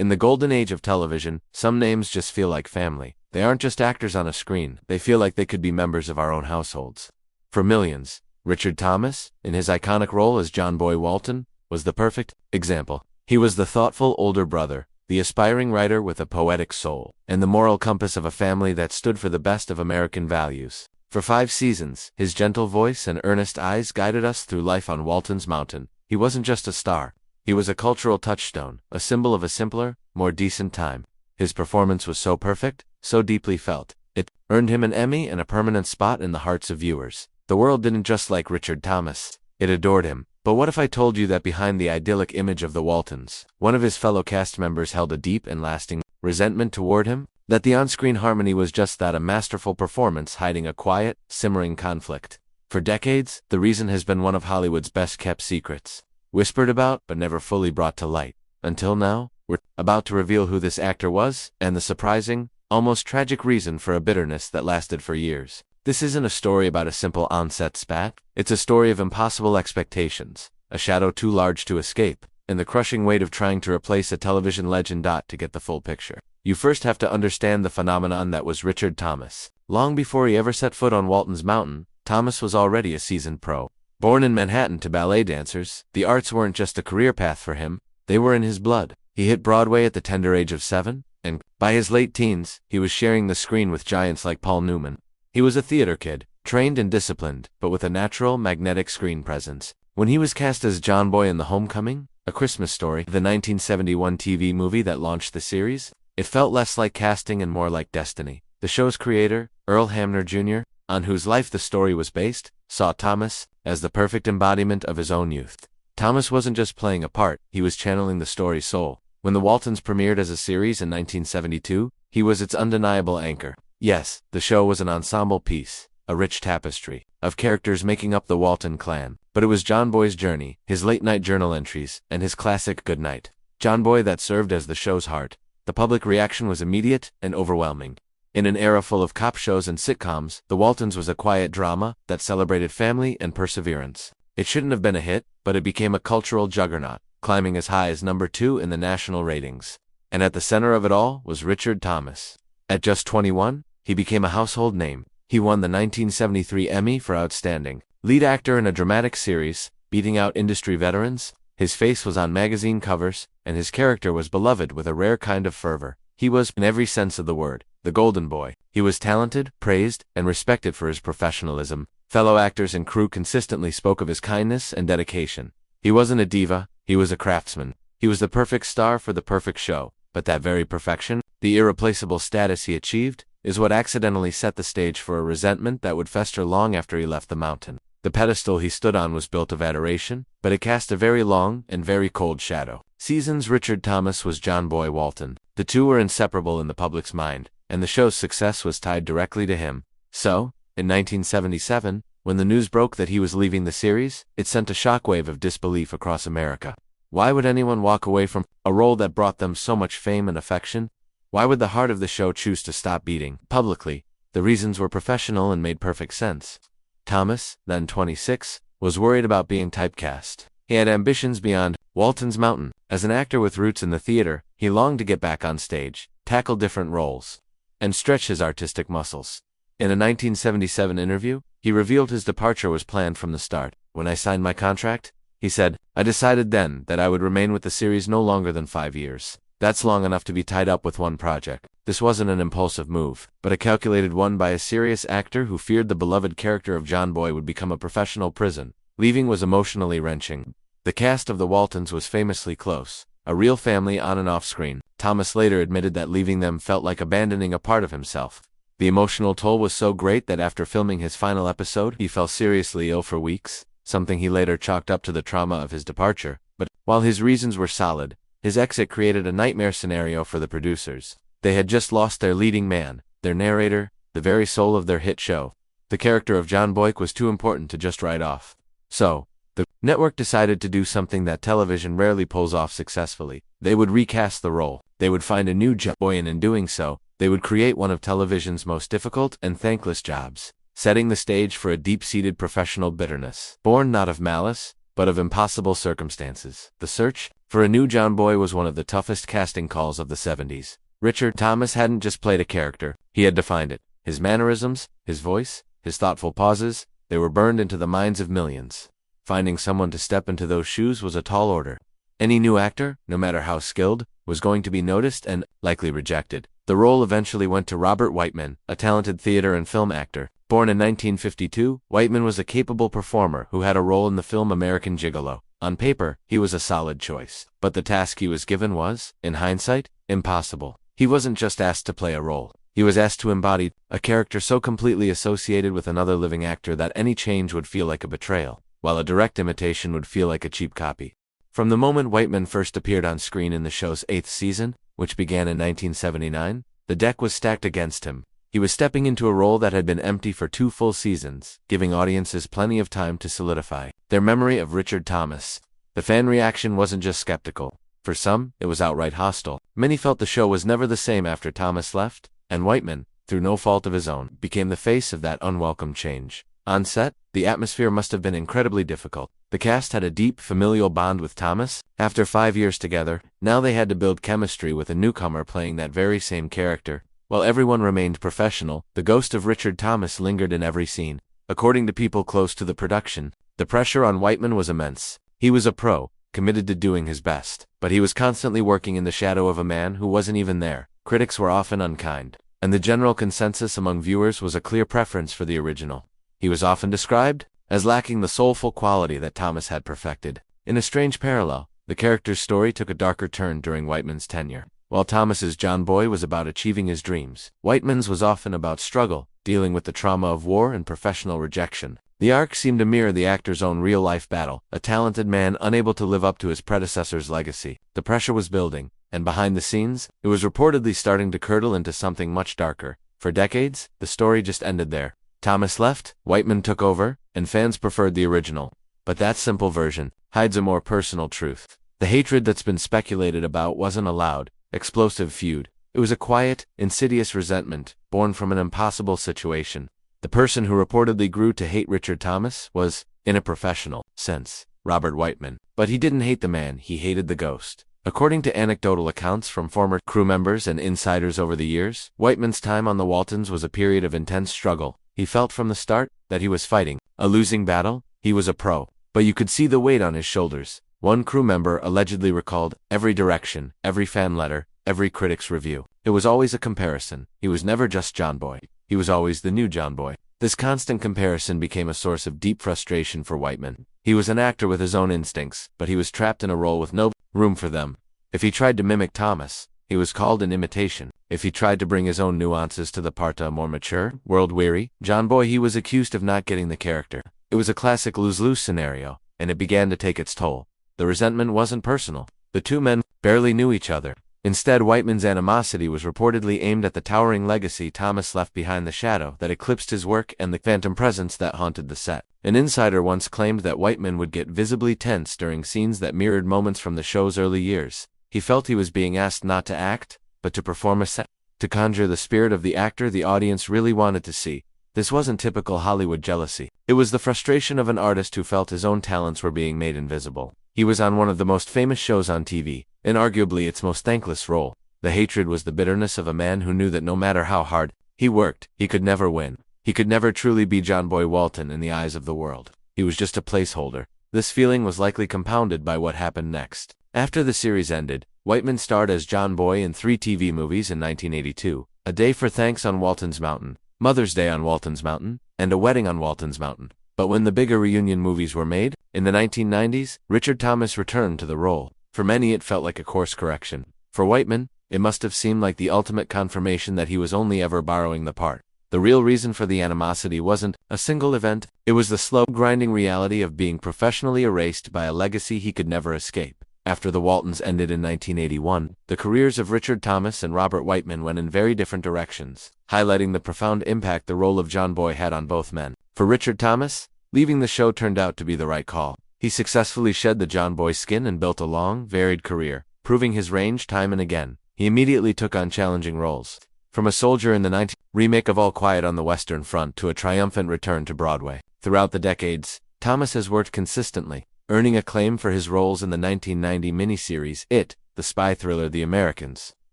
In the golden age of television, some names just feel like family. They aren't just actors on a screen, they feel like they could be members of our own households. For millions, Richard Thomas, in his iconic role as John Boy Walton, was the perfect example. He was the thoughtful older brother, the aspiring writer with a poetic soul, and the moral compass of a family that stood for the best of American values. For 5 seasons, his gentle voice and earnest eyes guided us through life on Walton's Mountain. He wasn't just a star. He was a cultural touchstone, a symbol of a simpler, more decent time. His performance was so perfect, so deeply felt. It earned him an Emmy and a permanent spot in the hearts of viewers. The world didn't just like Richard Thomas. It adored him. But what if I told you that behind the idyllic image of the Waltons, one of his fellow cast members held a deep and lasting resentment toward him? That the on-screen harmony was just that, a masterful performance hiding a quiet, simmering conflict. For decades, the reason has been one of Hollywood's best-kept secrets. Whispered about, but never fully brought to light. Until now, we're about to reveal who this actor was, and the surprising, almost tragic reason for a bitterness that lasted for years. This isn't a story about a simple on-set spat. It's a story of impossible expectations, a shadow too large to escape, and the crushing weight of trying to replace a television legend. To get the full picture, you first have to understand the phenomenon that was Richard Thomas. Long before he ever set foot on Walton's Mountain, Thomas was already a seasoned pro. Born in Manhattan to ballet dancers, the arts weren't just a career path for him, they were in his blood. He hit Broadway at the tender age of 7, and by his late teens, he was sharing the screen with giants like Paul Newman. He was a theater kid, trained and disciplined, but with a natural, magnetic screen presence. When he was cast as John Boy in The Homecoming, A Christmas Story, the 1971 TV movie that launched the series, it felt less like casting and more like destiny. The show's creator, Earl Hamner Jr., on whose life the story was based, saw Thomas as the perfect embodiment of his own youth. Thomas wasn't just playing a part, he was channeling the story's soul. When The Waltons premiered as a series in 1972, he was its undeniable anchor. Yes, the show was an ensemble piece, a rich tapestry of characters making up the Walton clan. But it was John Boy's journey, his late-night journal entries, and his classic Good Night, John Boy that served as the show's heart. The public reaction was immediate and overwhelming. In an era full of cop shows and sitcoms, The Waltons was a quiet drama that celebrated family and perseverance. It shouldn't have been a hit, but it became a cultural juggernaut, climbing as high as number 2 in the national ratings. And at the center of it all was Richard Thomas. At just 21, he became a household name. He won the 1973 Emmy for Outstanding Lead Actor in a Dramatic Series, beating out industry veterans. His face was on magazine covers, and his character was beloved with a rare kind of fervor. He was, in every sense of the word, the Golden Boy. He was talented, praised, and respected for his professionalism. Fellow actors and crew consistently spoke of his kindness and dedication. He wasn't a diva, he was a craftsman. He was the perfect star for the perfect show. But that very perfection, the irreplaceable status he achieved, is what accidentally set the stage for a resentment that would fester long after he left the mountain. The pedestal he stood on was built of adoration, but it cast a very long and very cold shadow. Seasons Richard Thomas was John Boy Walton. The two were inseparable in the public's mind, and the show's success was tied directly to him. So, in 1977, when the news broke that he was leaving the series, it sent a shockwave of disbelief across America. Why would anyone walk away from a role that brought them so much fame and affection? Why would the heart of the show choose to stop beating? Publicly, the reasons were professional and made perfect sense. Thomas, then 26, was worried about being typecast. He had ambitions beyond Walton's Mountain. As an actor with roots in the theater, he longed to get back on stage, tackle different roles, and stretch his artistic muscles. In a 1977 interview, he revealed his departure was planned from the start. When I signed my contract, he said, I decided then that I would remain with the series no longer than 5 years. That's long enough to be tied up with one project. This wasn't an impulsive move, but a calculated one by a serious actor who feared the beloved character of John Boy would become a professional prison. Leaving was emotionally wrenching. The cast of The Waltons was famously close, a real family on and off screen. Thomas later admitted that leaving them felt like abandoning a part of himself. The emotional toll was so great that after filming his final episode, he fell seriously ill for weeks, something he later chalked up to the trauma of his departure. But while his reasons were solid, his exit created a nightmare scenario for the producers. They had just lost their leading man, their narrator, the very soul of their hit show. The character of John Boy was too important to just write off. So, the network decided to do something that television rarely pulls off successfully. They would recast the role. They would find a new John Boy, and in doing so, they would create one of television's most difficult and thankless jobs, setting the stage for a deep-seated professional bitterness, born not of malice, but of impossible circumstances. The search For a new John Boy was one of the toughest casting calls of the 70s. Richard Thomas hadn't just played a character, he had defined it. His mannerisms, his voice, his thoughtful pauses, they were burned into the minds of millions. Finding someone to step into those shoes was a tall order. Any new actor, no matter how skilled, was going to be noticed and likely rejected. The role eventually went to Robert Whiteman, a talented theater and film actor. Born in 1952, Whiteman was a capable performer who had a role in the film American Gigolo. On paper, he was a solid choice, but the task he was given was, in hindsight, impossible. He wasn't just asked to play a role. He was asked to embody a character so completely associated with another living actor that any change would feel like a betrayal, while a direct imitation would feel like a cheap copy. From the moment Whiteman first appeared on screen in the show's 8th season, which began in 1979, the deck was stacked against him. He was stepping into a role that had been empty for 2 full seasons, giving audiences plenty of time to solidify their memory of Richard Thomas. The fan reaction wasn't just skeptical. For some, it was outright hostile. Many felt the show was never the same after Thomas left, and Whiteman, through no fault of his own, became the face of that unwelcome change. On set, the atmosphere must have been incredibly difficult. The cast had a deep, familial bond with Thomas. After 5 years together, now they had to build chemistry with a newcomer playing that very same character. While everyone remained professional, the ghost of Richard Thomas lingered in every scene. According to people close to the production, the pressure on Whiteman was immense. He was a pro, committed to doing his best, but he was constantly working in the shadow of a man who wasn't even there. Critics were often unkind, and the general consensus among viewers was a clear preference for the original. He was often described as lacking the soulful quality that Thomas had perfected. In a strange parallel, the character's story took a darker turn during Whiteman's tenure. While Thomas's John Boy was about achieving his dreams, Whiteman's was often about struggle, dealing with the trauma of war and professional rejection. The arc seemed to mirror the actor's own real-life battle, a talented man unable to live up to his predecessor's legacy. The pressure was building, and behind the scenes, it was reportedly starting to curdle into something much darker. For decades, the story just ended there. Thomas left, Whiteman took over, and fans preferred the original. But that simple version hides a more personal truth. The hatred that's been speculated about wasn't a loud, explosive feud. It was a quiet, insidious resentment, born from an impossible situation. The person who reportedly grew to hate Richard Thomas was, in a professional sense, Robert Whiteman. But he didn't hate the man, he hated the ghost. According to anecdotal accounts from former crew members and insiders over the years, Whiteman's time on the Waltons was a period of intense struggle. He felt from the start that he was fighting a losing battle. He was a pro, but you could see the weight on his shoulders. One crew member allegedly recalled every direction, every fan letter, every critic's review. It was always a comparison. He was never just John Boy. He was always the new John Boy. This constant comparison became a source of deep frustration for Whiteman. He was an actor with his own instincts, but he was trapped in a role with no room for them. If he tried to mimic Thomas, he was called an imitation. If he tried to bring his own nuances to the part to a more mature, world-weary John Boy, he was accused of not getting the character. It was a classic lose-lose scenario, and it began to take its toll. The resentment wasn't personal. The two men barely knew each other. Instead, Whiteman's animosity was reportedly aimed at the towering legacy Thomas left behind, the shadow that eclipsed his work and the phantom presence that haunted the set. An insider once claimed that Whiteman would get visibly tense during scenes that mirrored moments from the show's early years. He felt he was being asked not to act, but to perform a set, to conjure the spirit of the actor the audience really wanted to see. This wasn't typical Hollywood jealousy. It was the frustration of an artist who felt his own talents were being made invisible. He was on one of the most famous shows on TV, and arguably its most thankless role. The hatred was the bitterness of a man who knew that no matter how hard he worked, he could never win. He could never truly be John Boy Walton in the eyes of the world. He was just a placeholder. This feeling was likely compounded by what happened next. After the series ended, Whiteman starred as John Boy in 3 TV movies in 1982, A Day for Thanks on Walton's Mountain, Mother's Day on Walton's Mountain, and A Wedding on Walton's Mountain. But when the bigger reunion movies were made, in the 1990s, Richard Thomas returned to the role. For many it felt like a course correction. For Whiteman, it must have seemed like the ultimate confirmation that he was only ever borrowing the part. The real reason for the animosity wasn't a single event, it was the slow, grinding reality of being professionally erased by a legacy he could never escape. After the Waltons ended in 1981, the careers of Richard Thomas and Robert Whiteman went in very different directions, highlighting the profound impact the role of John Boy had on both men. For Richard Thomas, leaving the show turned out to be the right call. He successfully shed the John Boy skin and built a long, varied career, proving his range time and again. He immediately took on challenging roles, from a soldier in the 19 remake of All Quiet on the Western Front to a triumphant return to Broadway. Throughout the decades, Thomas has worked consistently, earning acclaim for his roles in the 1990 miniseries It, the spy thriller The Americans,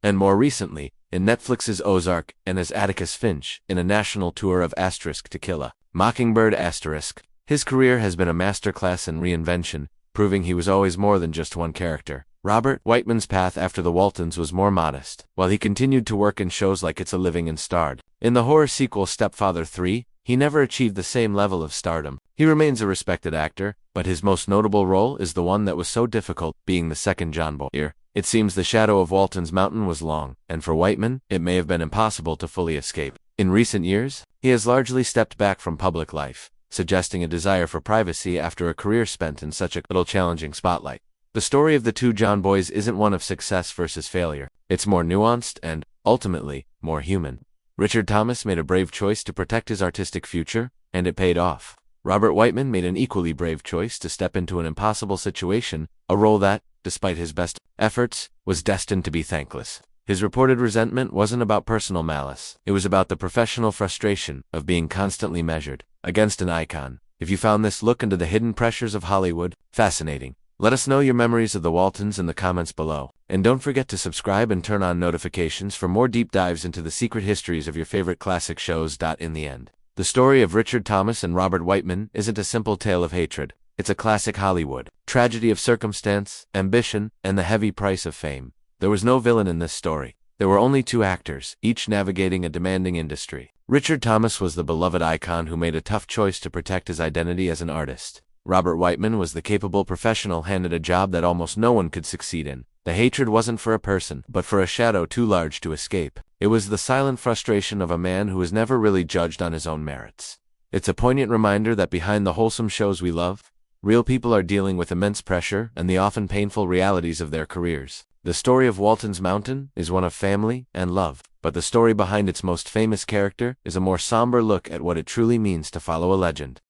and more recently, in Netflix's Ozark and as Atticus Finch in a national tour of To Kill a Mockingbird. His career has been a masterclass in reinvention, proving he was always more than just one character. Robert Whiteman's path after the Waltons was more modest, while he continued to work in shows like It's a Living and starred in the horror sequel Stepfather 3, he never achieved the same level of stardom. He remains a respected actor, but his most notable role is the one that was so difficult, being the second John Boy. It seems the shadow of Walton's mountain was long, and for Whiteman, it may have been impossible to fully escape. In recent years, he has largely stepped back from public life, suggesting a desire for privacy after a career spent in such a little challenging spotlight. The story of the two John Boys isn't one of success versus failure. It's more nuanced and, ultimately, more human. Richard Thomas made a brave choice to protect his artistic future, and it paid off. Robert Whiteman made an equally brave choice to step into an impossible situation, a role that, despite his best efforts, was destined to be thankless. His reported resentment wasn't about personal malice. It was about the professional frustration of being constantly measured against an icon. If you found this look into the hidden pressures of Hollywood fascinating, let us know your memories of the Waltons in the comments below. And don't forget to subscribe and turn on notifications for more deep dives into the secret histories of your favorite classic shows. In the end, the story of Richard Thomas and Robert Whiteman isn't a simple tale of hatred. It's a classic Hollywood tragedy of circumstance, ambition, and the heavy price of fame. There was no villain in this story. There were only two actors, each navigating a demanding industry. Richard Thomas was the beloved icon who made a tough choice to protect his identity as an artist. Robert Whiteman was the capable professional handed a job that almost no one could succeed in. The hatred wasn't for a person, but for a shadow too large to escape. It was the silent frustration of a man who was never really judged on his own merits. It's a poignant reminder that behind the wholesome shows we love, real people are dealing with immense pressure and the often painful realities of their careers. The story of Walton's Mountain is one of family and love, but the story behind its most famous character is a more somber look at what it truly means to follow a legend.